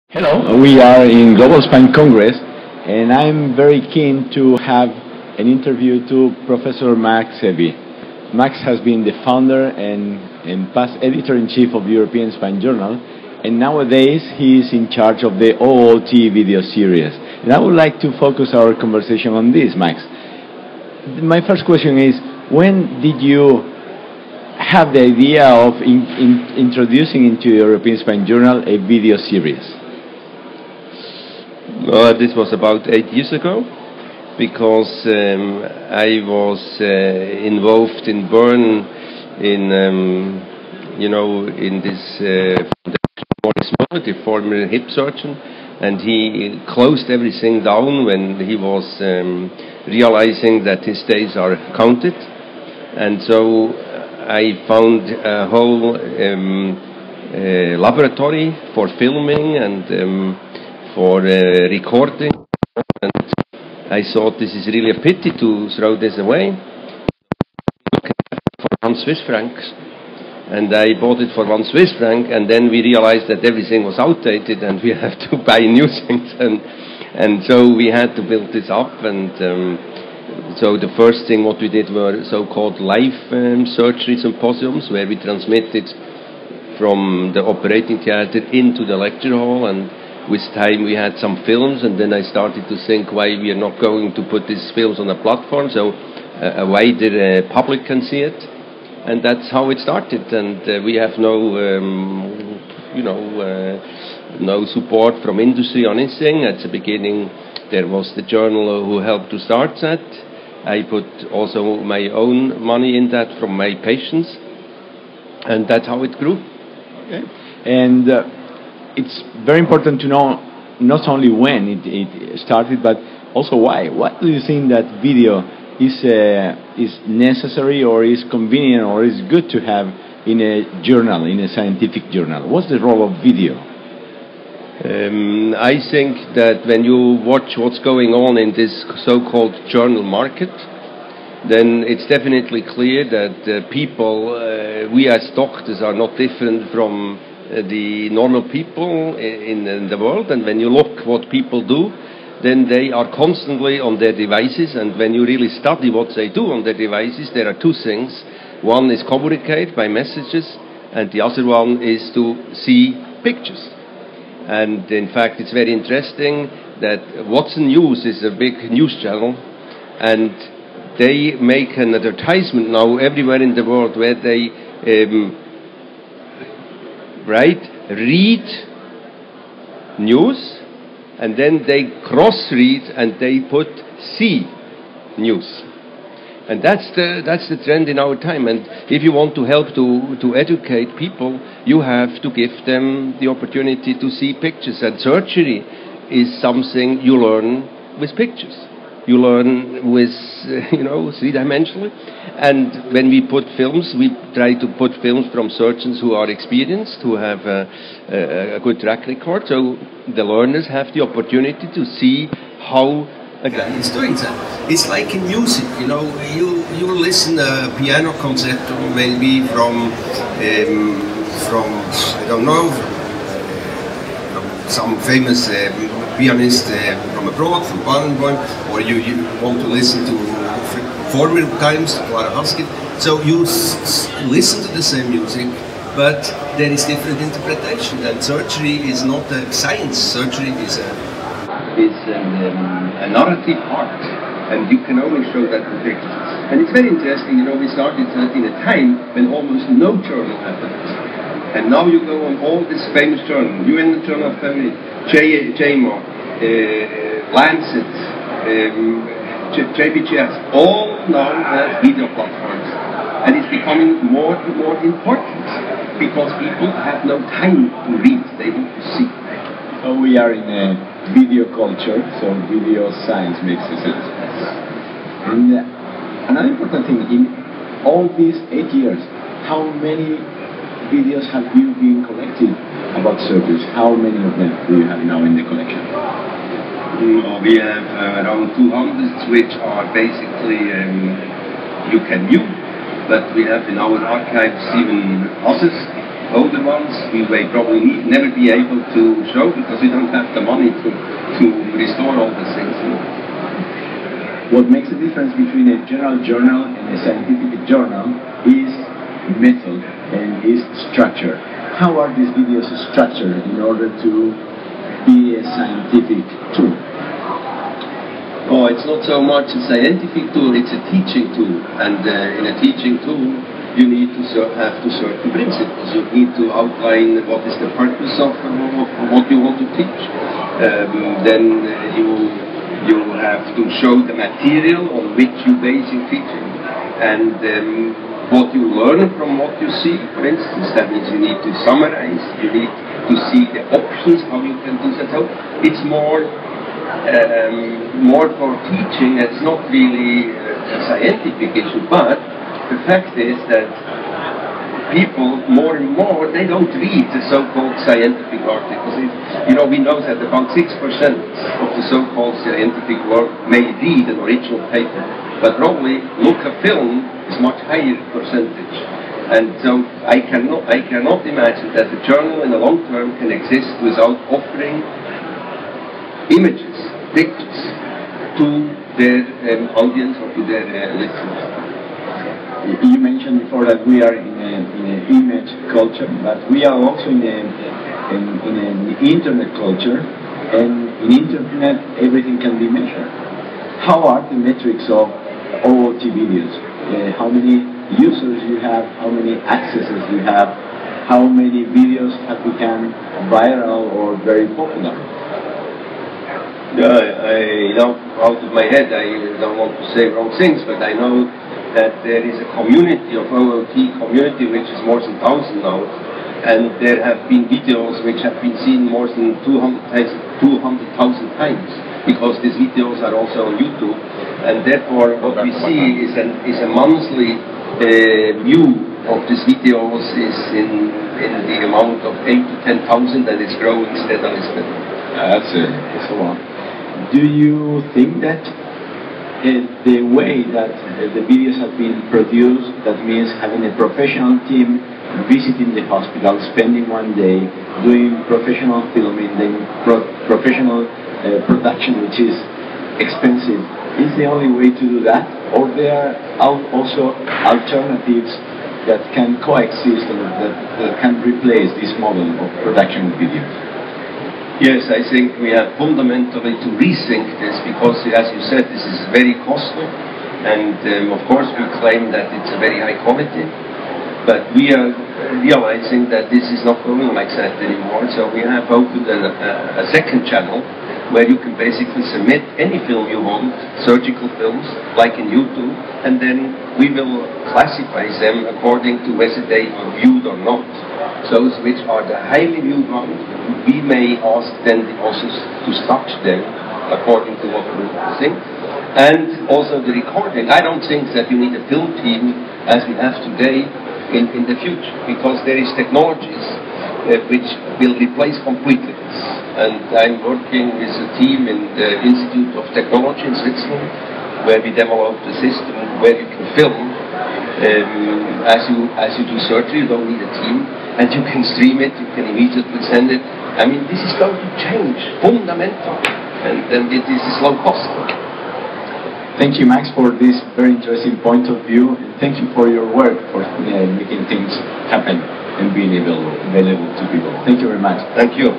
Hello, we are in Global Spine Congress, and I'm very keen to have an interview to Professor Max Aebi. Max has been the founder and past editor-in-chief of the European Spine Journal, and nowadays he is in charge of the OOT video series. And I would like to focus our conversation on this, Max. My first question is, when did you have the idea of introducing into the European Spine Journal a video series? This was about 8 years ago, because I was involved in Bern in this Morris Muller, the former hip surgeon, and he closed everything down when he was realizing that his days are counted. And so I found a whole laboratory for filming and for recording, and I thought this is really a pity to throw this away. For £1 and I bought it for £1, and then we realized that everything was outdated and we have to buy new things, and so we had to build this up. And so the first thing what we did were so-called live surgery symposiums, where we transmitted from the operating theater into the lecture hall, and with time we had some films, and then I started to think why we are not going to put these films on a platform so a wider public can see it. And that's how it started. And we have no support from industry or anything. At the beginning there was the journal who helped to start that. I put also my own money in that from my patients, and that's how it grew. Okay. And it's very important to know not only when it started, but also why. What do you think that video is necessary, or is convenient, or is good to have in a journal, in a scientific journal? What's the role of video? I think that when you watch what's going on in this so-called journal market, then it's definitely clear that people, we as doctors, are not different from the normal people in the world. And when you look what people do, then they are constantly on their devices, and when you really study what they do on their devices, there are two things. One is communicate by messages, and the other one is to see pictures. And in fact, it's very interesting that Watson News is a big news channel, and they make an advertisement now everywhere in the world where they read news, and then they cross-read and they put see news. And that's the trend in our time. And if you want to help to educate people, you have to give them the opportunity to see pictures. And surgery is something you learn with pictures. You learn with, three-dimensionally. And when we put films, we try to put films from surgeons who are experienced, who have a good track record. So the learners have the opportunity to see how a guy is doing that. It's like in music, you listen a piano concerto maybe from I don't know, from some famous pianist from abroad, from Baden-Baden, or you want to listen to former times, Clara Huskin. So you listen to the same music, but there is different interpretation. And surgery is not a science. Surgery is a narrative art, and you can only show that in pictures. And it's very interesting. We started in a time when almost no journal happened. And now you go on all these famous journals, UN Journal of Family, JMO, Lancet, JBJS, all now have video platforms. And it's becoming more and more important, because people have no time to read, they want to see. So we are in a video culture, so video science makes sense. And another important thing, in all these 8 years, how many videos have you been collected about surgeries? How many of them do you have now in the collection? We have around 200, which are basically you can view, but we have in our archives even others. older ones we may probably never be able to show because we don't have the money to restore all the things. What makes the difference between a general journal and a scientific journal is method and is structure. How are these videos structured in order to be a scientific tool? Oh, it's not so much a scientific tool, it's a teaching tool. And in a teaching tool, you need to have to certain principles. You need to outline what is the purpose of what you want to teach. Then you have to show the material on which you base your teaching. And what you learn from what you see, for instance, that means you need to summarize, you need to see the options, how you can do that. So it's more for teaching. It's not really a scientific issue, but the fact is that people more and more, they don't read the so-called scientific articles. We know that about 6% of the so-called scientific work may read an original paper, but probably look a film is much higher percentage. And so I cannot imagine that a journal in the long term can exist without offering images, pictures to their audience or to their listeners. You mentioned before that we are in an image culture, but we are also in an internet culture, and in internet everything can be measured. How are the metrics of OOT videos? How many users you have, how many accesses you have, how many videos have become viral or very popular? Out of my head, I don't want to say wrong things, but I know that there is a community of OOT community which is more than 1,000 now, and there have been videos which have been seen more than 200,000 times, because these videos are also on YouTube, and therefore what we see is a monthly view of these videos is in the amount of 8 to 10,000, and it's growing steadily. That's a lot. Do you think that the way that the videos have been produced, that means having a professional team visiting the hospital, spending one day, doing professional filming, then professional production, which is expensive, is the only way to do that? Or there are also alternatives that can coexist and that can replace this model of production of videos? Yes, I think we have fundamentally to rethink this, because, as you said, this is very costly, and of course we claim that it's a very high quality, but we are realizing that this is not going like that anymore, so we have opened a second channel where you can basically submit any film you want, surgical films, like in YouTube, and then we will classify them according to whether they are viewed or not. Those which are the highly viewed ones, we may ask then also to structure them according to what we think. And also the recording. I don't think that you need a film team as we have today in the future, because there is technologies which will replace completely this. And I'm working with a team in the Institute of Technology in Switzerland, where we developed a system where you can film as you do surgery. You don't need a team, and you can stream it. You can immediately send it. I mean, this is going to change fundamentally, and it is low cost. Thank you, Max, for this very interesting point of view, and thank you for your work for making things happen and being available to people. Thank you very much. Thank you.